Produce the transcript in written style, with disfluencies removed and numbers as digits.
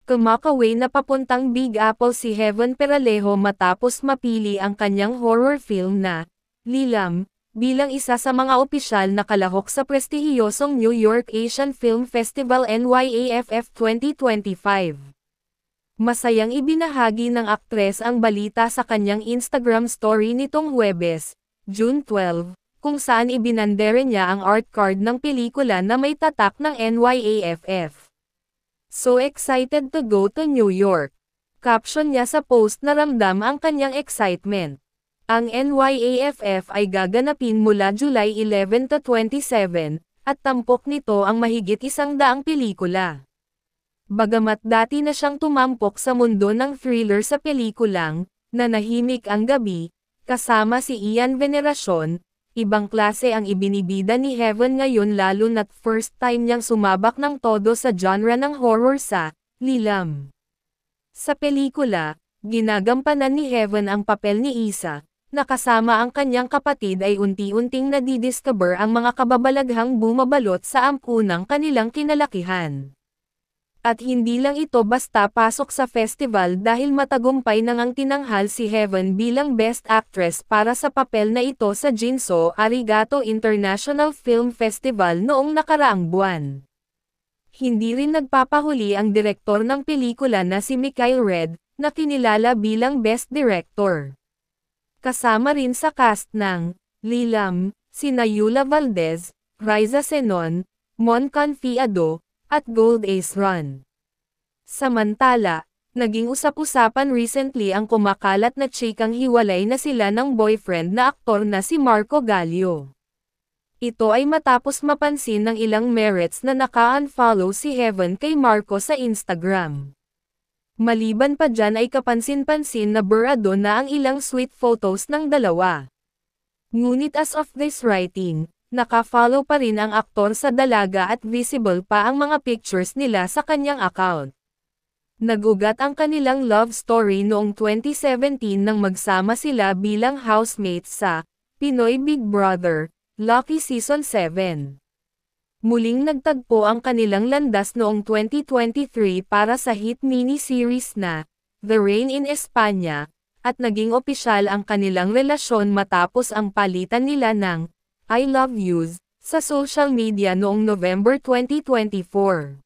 Kumakaway na papuntang Big Apple si Heaven Peralejo matapos mapili ang kanyang horror film na Lilam bilang isa sa mga opisyal na kalahok sa prestihiyosong New York Asian Film Festival NYAFF 2025. Masayang ibinahagi ng aktres ang balita sa kanyang Instagram story nitong Huwebes, June 12, kung saan ibinandere niya ang art card ng pelikula na may tatak ng NYAFF. "So excited to go to New York." Caption niya sa post na ramdam ang kanyang excitement. Ang NYAFF ay gaganapin mula July 11 to 27, at tampok nito ang mahigit 100 pelikula. Bagamat dati na siyang tumampok sa mundo ng thriller sa pelikulang Nanahimik ang Gabi, kasama si Ian Veneracion, ibang klase ang ibinibida ni Heaven ngayon lalo na't first time niyang sumabak ng todo sa genre ng horror sa Lilam. Sa pelikula, ginagampanan ni Heaven ang papel ni Isa, na kasama ang kanyang kapatid ay unti-unting nadidiscover ang mga kababalaghang bumabalot sa ampunang kanilang kinalakihan. At hindi lang ito basta pasok sa festival dahil matagumpay nang ang tinanghal si Heaven bilang Best Actress para sa papel na ito sa Ginso Arigato International Film Festival noong nakaraang buwan. Hindi rin nagpapahuli ang direktor ng pelikula na si Mikhail Red, na kinilala bilang Best Director. Kasama rin sa cast ng Lilam, sina Yula Valdez, Raisa Senon, Mon Confiado, at Gold Ace Run. Samantala, naging usap-usapan recently ang kumakalat na chikang hiwalay na sila ng boyfriend na aktor na si Marco Gallio. Ito ay matapos mapansin ng ilang merits na naka-unfollow si Heaven kay Marco sa Instagram. Maliban pa dyan ay kapansin-pansin na burado na ang ilang sweet photos ng dalawa. Ngunit as of this writing, naka-follow pa rin ang aktor sa dalaga at visible pa ang mga pictures nila sa kanyang account. Nag-ugat ang kanilang love story noong 2017 nang magsama sila bilang housemates sa Pinoy Big Brother, Lucky Season 7. Muling nagtagpo ang kanilang landas noong 2023 para sa hit mini-series na The Rain in España, at naging opisyal ang kanilang relasyon matapos ang palitan nila ng I love yous sa social media noong November 2024.